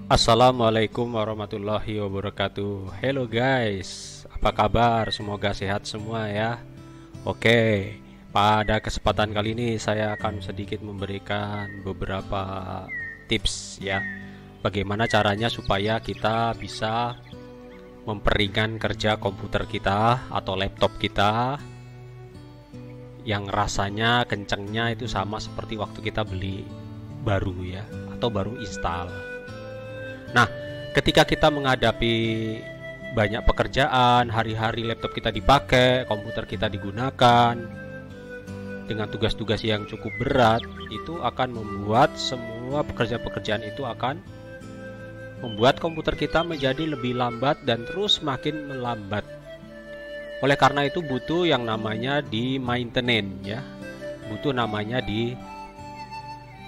Assalamualaikum warahmatullahi wabarakatuh. Hello guys, apa kabar? Semoga sehat semua ya. Oke, pada kesempatan kali ini saya akan sedikit memberikan beberapa tips ya. Bagaimana caranya supaya kita bisa memperingan kerja komputer kita atau laptop kita yang rasanya kencengnya itu sama seperti waktu kita beli baru ya, atau baru install. Nah, ketika kita menghadapi banyak pekerjaan, hari-hari laptop kita dipakai, komputer kita digunakan dengan tugas-tugas yang cukup berat, itu akan membuat semua pekerjaan-pekerjaan itu akan membuat komputer kita menjadi lebih lambat dan terus makin melambat. Oleh karena itu butuh yang namanya di maintenance ya. Butuh namanya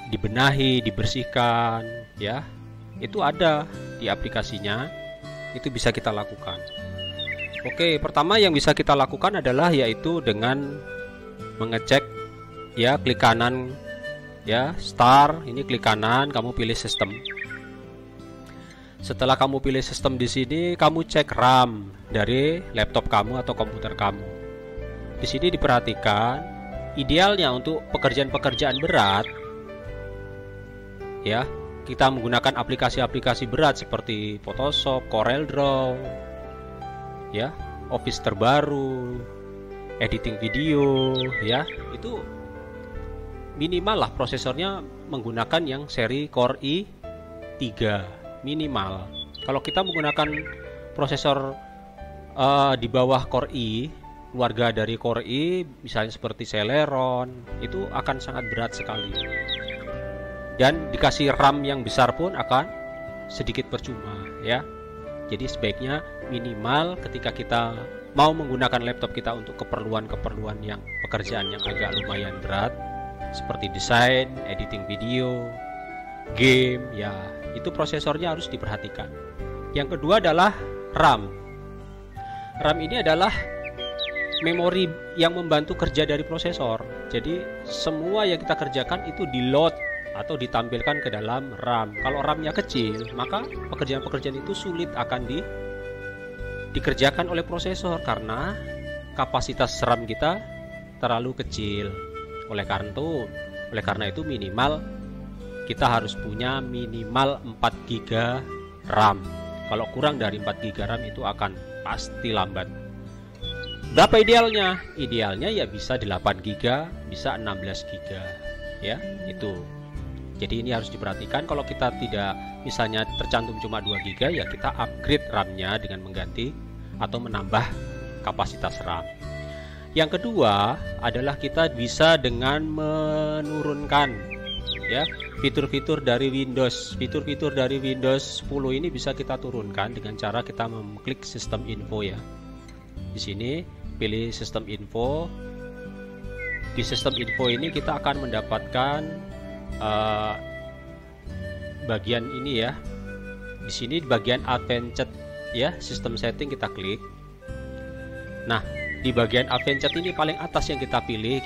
dibenahi, dibersihkan ya. Itu ada di aplikasinya, itu bisa kita lakukan. Oke, pertama yang bisa kita lakukan adalah yaitu dengan mengecek ya, klik kanan ya, start, ini klik kanan, kamu pilih sistem. Setelah kamu pilih sistem di sini, kamu cek RAM dari laptop kamu atau komputer kamu. Di sini diperhatikan, idealnya untuk pekerjaan-pekerjaan berat ya, kita menggunakan aplikasi-aplikasi berat seperti Photoshop, CorelDRAW, ya, Office terbaru, editing video, ya, itu minimal lah prosesornya menggunakan yang seri Core i3 minimal. Kalau kita menggunakan prosesor di bawah Core i, keluarga dari Core i, misalnya seperti Celeron, itu akan sangat berat sekali. Dan dikasih RAM yang besar pun akan sedikit percuma ya. Jadi sebaiknya minimal ketika kita mau menggunakan laptop kita untuk keperluan-keperluan yang pekerjaan yang agak lumayan berat seperti desain, editing video, game ya, itu prosesornya harus diperhatikan. Yang kedua adalah RAM. RAM ini adalah memori yang membantu kerja dari prosesor. Jadi semua yang kita kerjakan itu di-load atau ditampilkan ke dalam RAM. Kalau RAM-nya kecil, maka pekerjaan-pekerjaan itu sulit akan dikerjakan oleh prosesor karena kapasitas RAM kita terlalu kecil. Oleh karena itu minimal kita harus punya minimal 4 GB RAM. Kalau kurang dari 4 GB RAM itu akan pasti lambat. Berapa idealnya? Idealnya ya bisa 8 GB, bisa 16 GB ya, itu. Jadi ini harus diperhatikan. Kalau kita tidak, misalnya tercantum cuma 2 GB, ya kita upgrade RAM-nya dengan mengganti atau menambah kapasitas RAM. Yang kedua adalah kita bisa dengan menurunkan ya fitur-fitur dari Windows. Fitur-fitur dari Windows 10 ini bisa kita turunkan dengan cara kita mengklik sistem info ya. Di sini pilih sistem info. Di sistem info ini kita akan mendapatkan bagian ini ya. Di sini di bagian advanced ya, sistem setting kita klik. Nah, di bagian advanced ini paling atas yang kita pilih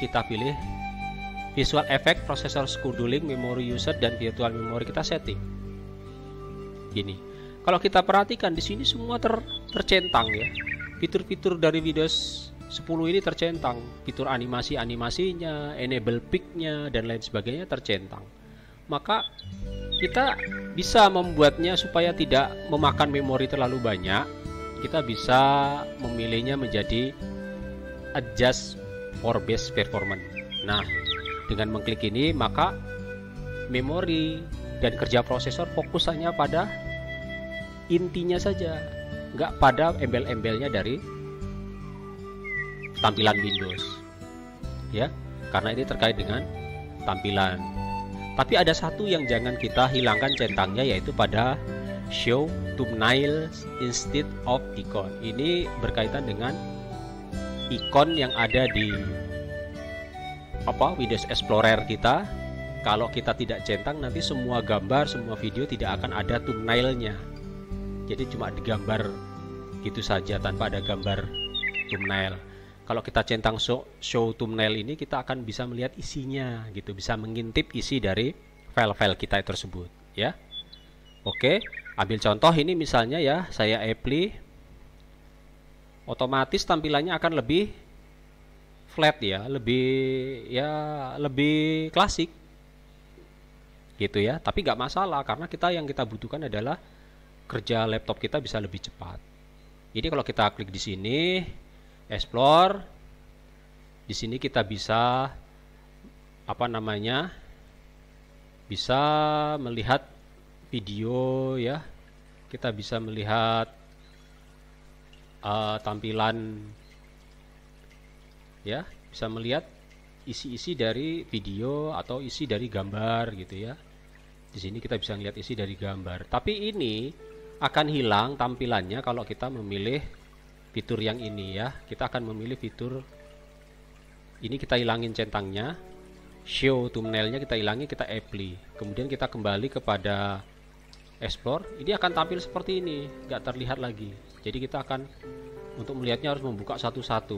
visual effect, processor scheduling, memory usage, dan virtual memory kita setting. Gini. Kalau kita perhatikan di sini semua tercentang ya. Fitur-fitur dari Windows 10 ini tercentang, fitur animasinya, enable pic-nya dan lain sebagainya tercentang. Maka kita bisa membuatnya supaya tidak memakan memori terlalu banyak. Kita bisa memilihnya menjadi adjust for best performance. Nah, dengan mengklik ini maka memori dan kerja prosesor fokus hanya pada intinya saja, nggak pada embel-embelnya dari tampilan Windows ya, karena ini terkait dengan tampilan. Tapi ada satu yang jangan kita hilangkan centangnya, yaitu pada show thumbnail instead of icon. Ini berkaitan dengan ikon yang ada di Windows Explorer kita. Kalau kita tidak centang, nanti semua gambar, semua video tidak akan ada thumbnailnya. Jadi cuma digambar gitu saja tanpa ada gambar thumbnail. Kalau kita centang show thumbnail ini, kita akan bisa melihat isinya gitu, bisa mengintip isi dari file-file kita tersebut ya. Oke, Ambil contoh ini misalnya ya, saya apply, otomatis tampilannya akan lebih flat ya, lebih klasik gitu ya. Tapi nggak masalah karena yang kita butuhkan adalah kerja laptop kita bisa lebih cepat. Jadi kalau kita klik di sini, explore, di sini kita bisa bisa melihat video ya, kita bisa melihat tampilan ya, bisa melihat isi-isi dari video atau isi dari gambar gitu ya. Di sini kita bisa melihat isi dari gambar. Tapi ini akan hilang tampilannya kalau kita memilih fitur yang ini ya. Kita akan memilih fitur ini, kita hilangin centangnya, show thumbnailnya kita hilangin, kita apply. Kemudian kita kembali kepada explore, ini akan tampil seperti ini, nggak terlihat lagi. Jadi kita akan untuk melihatnya harus membuka satu-satu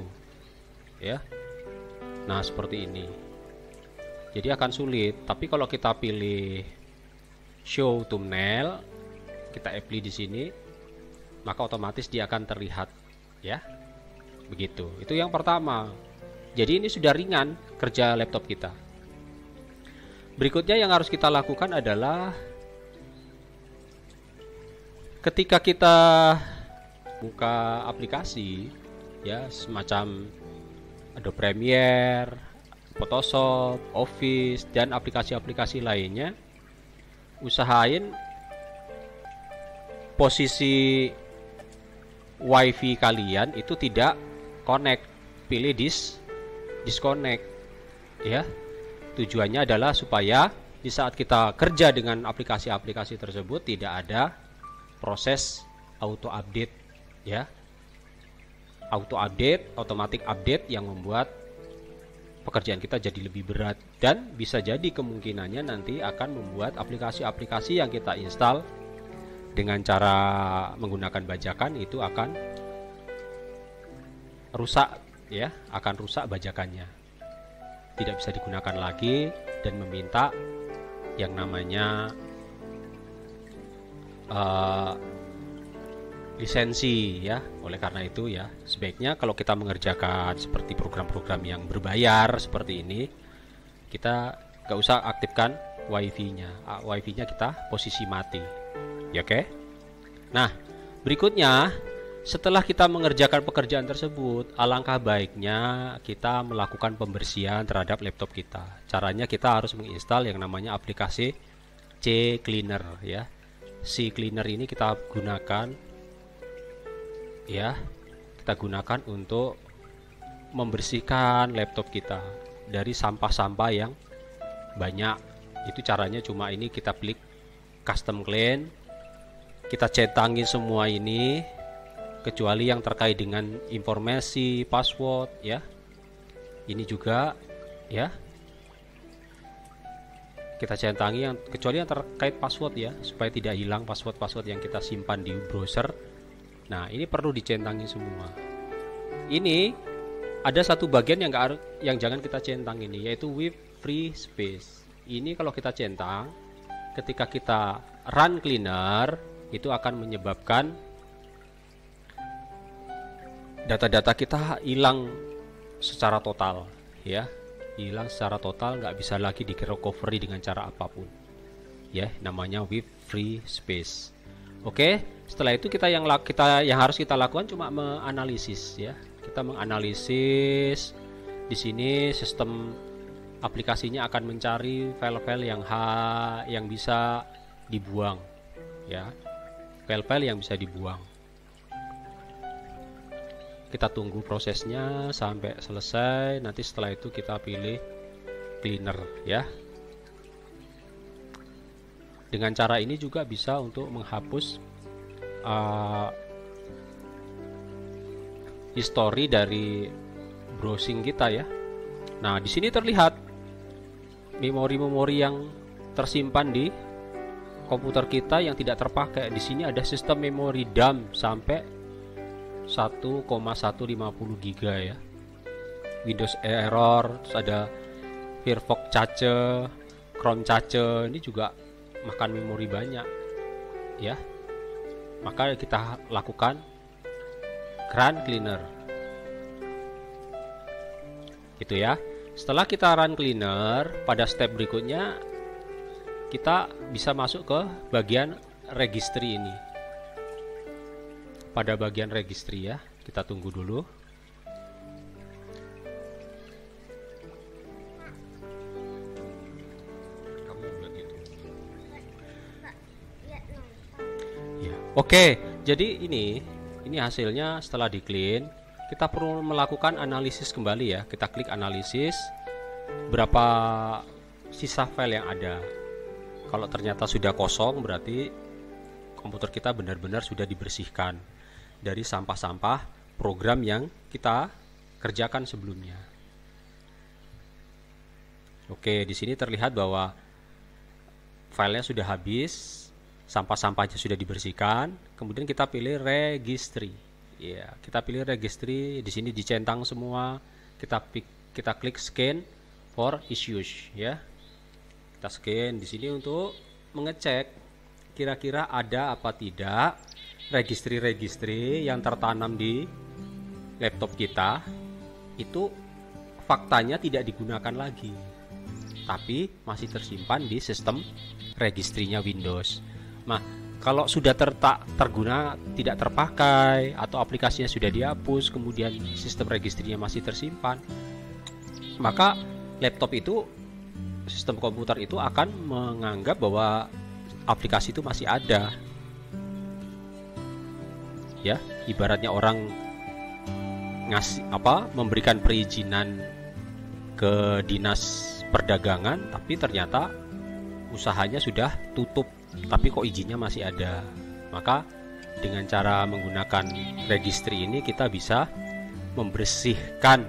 ya. Nah seperti ini, jadi akan sulit. Tapi kalau kita pilih show thumbnail, kita apply di sini, maka otomatis dia akan terlihat ya. Begitu, itu yang pertama. Jadi ini sudah ringan kerja laptop kita. Berikutnya yang harus kita lakukan adalah ketika kita buka aplikasi ya, semacam Adobe Premiere, Photoshop, Office, dan aplikasi-aplikasi lainnya, usahain posisi WiFi kalian itu tidak connect, pilih disconnect ya. Tujuannya adalah supaya di saat kita kerja dengan aplikasi-aplikasi tersebut tidak ada proses auto update ya, auto update, automatic update yang membuat pekerjaan kita jadi lebih berat, dan bisa jadi kemungkinannya nanti akan membuat aplikasi-aplikasi yang kita install dengan cara menggunakan bajakan itu akan rusak ya, akan rusak bajakannya, tidak bisa digunakan lagi dan meminta yang namanya lisensi ya. Oleh karena itu ya, sebaiknya kalau kita mengerjakan seperti program-program yang berbayar seperti ini, kita gak usah aktifkan WiFi-nya. WiFi-nya kita posisi mati ya, oke. Nah berikutnya, setelah kita mengerjakan pekerjaan tersebut, alangkah baiknya kita melakukan pembersihan terhadap laptop kita. Caranya kita harus menginstal yang namanya aplikasi CCleaner ya. CCleaner ini kita gunakan ya, kita gunakan untuk membersihkan laptop kita dari sampah-sampah yang banyak. Itu caranya cuma ini, kita klik custom clean, kita centangin semua ini kecuali yang terkait dengan informasi password ya. Ini juga ya, kita centangi yang kecuali yang terkait password ya, supaya tidak hilang password yang kita simpan di browser. Nah ini perlu dicentangi semua. Ini ada satu bagian yang jangan kita centang ini, yaitu with free space. Ini kalau kita centang, ketika kita run cleaner, itu akan menyebabkan data-data kita hilang secara total ya, hilang secara total, nggak bisa lagi di recovery dengan cara apapun ya. Namanya with free space. Oke, setelah itu yang harus kita lakukan cuma menganalisis ya. Kita menganalisis di sini, sistem aplikasinya akan mencari file-file yang bisa dibuang ya, file-file yang bisa dibuang. Kita tunggu prosesnya sampai selesai. Nanti setelah itu kita pilih cleaner ya. Dengan cara ini juga bisa untuk menghapus history dari browsing kita ya. Nah di sini terlihat memori-memori yang tersimpan di komputer kita yang tidak terpakai. Di sini ada sistem memori dump sampai 1,150 GB ya. Windows error, terus ada Firefox cache, Chrome cache, ini juga makan memori banyak ya. maka kita lakukan run cleaner. Gitu ya. Setelah kita run cleaner, pada step berikutnya kita bisa masuk ke bagian registry ini. Pada bagian registry ya, kita tunggu dulu. Oke, jadi ini hasilnya setelah di clean. Kita perlu melakukan analisis kembali ya. Kita klik analisis, berapa sisa file yang ada. Kalau ternyata sudah kosong, berarti komputer kita benar-benar sudah dibersihkan dari sampah-sampah program yang kita kerjakan sebelumnya. Oke, di sini terlihat bahwa filenya sudah habis, sampah-sampahnya sudah dibersihkan. Kemudian kita pilih registry. Ya, kita pilih registry. Di sini dicentang semua. Kita klik scan for issues ya. Kita scan di sini untuk mengecek kira-kira ada apa tidak registry yang tertanam di laptop kita itu faktanya tidak digunakan lagi, tapi masih tersimpan di sistem registrinya Windows. Nah, kalau sudah terguna tidak terpakai atau aplikasinya sudah dihapus, kemudian sistem registrinya masih tersimpan, maka laptop itu, sistem komputer itu akan menganggap bahwa aplikasi itu masih ada. Ya, ibaratnya orang memberikan perizinan ke dinas perdagangan, tapi ternyata usahanya sudah tutup, tapi kok izinnya masih ada. Maka dengan cara menggunakan registry ini kita bisa membersihkan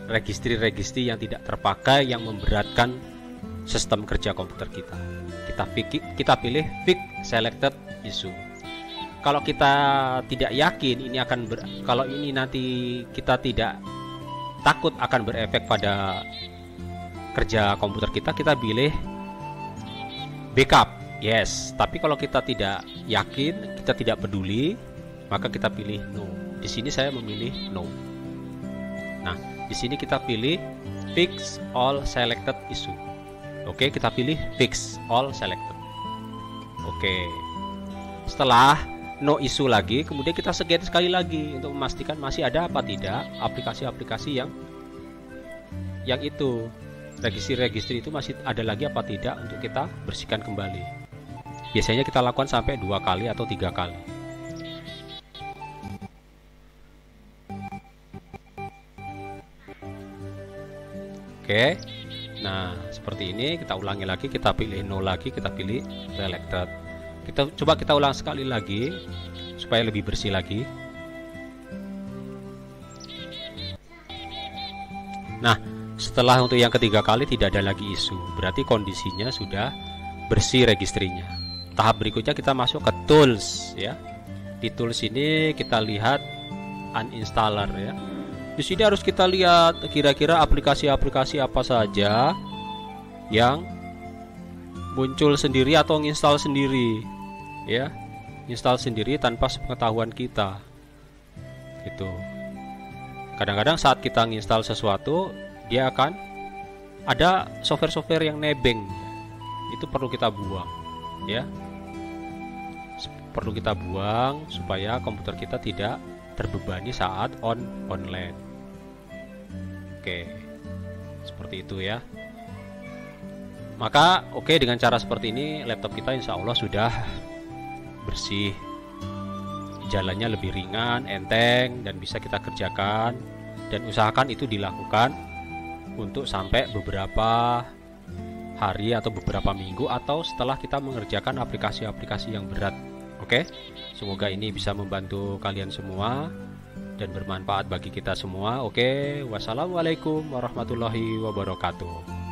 registry yang tidak terpakai, yang memberatkan sistem kerja komputer kita. Kita pilih fix selected issue. Kalau kita tidak yakin ini kalau ini nanti kita tidak takut akan berefek pada kerja komputer kita pilih backup. Yes, tapi kalau kita tidak yakin, kita tidak peduli, maka kita pilih no. Di sini saya memilih no. Nah, di sini kita pilih fix all selected issue. Oke, kita pilih fix all selected. Oke. Setelah no issue lagi, kemudian kita scan sekali lagi untuk memastikan masih ada apa tidak aplikasi-aplikasi yang itu registry itu masih ada lagi apa tidak untuk kita bersihkan kembali. Biasanya kita lakukan sampai 2 kali atau 3 kali. Oke. Nah, seperti ini kita ulangi lagi, kita pilih no lagi, kita pilih selected. Kita ulang sekali lagi supaya lebih bersih lagi. Nah, setelah untuk yang ketiga kali tidak ada lagi isu, berarti kondisinya sudah bersih registrinya. Tahap berikutnya kita masuk ke tools ya. Di tools ini kita lihat uninstaller ya. Di sini harus kita lihat kira-kira aplikasi-aplikasi apa saja yang muncul sendiri atau nginstal sendiri ya. Install sendiri tanpa sepengetahuan kita. Gitu. Kadang-kadang saat kita nginstal sesuatu, dia akan ada software-software yang nebeng. Itu perlu kita buang ya. Perlu kita buang supaya komputer kita tidak terbebani saat online. Oke. Seperti itu ya. Maka dengan cara seperti ini laptop kita insya Allah sudah bersih, jalannya lebih ringan, enteng, dan bisa kita kerjakan. Dan usahakan itu dilakukan untuk sampai beberapa hari atau beberapa minggu, atau setelah kita mengerjakan aplikasi-aplikasi yang berat. Oke, semoga ini bisa membantu kalian semua dan bermanfaat bagi kita semua. Oke, wassalamualaikum warahmatullahi wabarakatuh.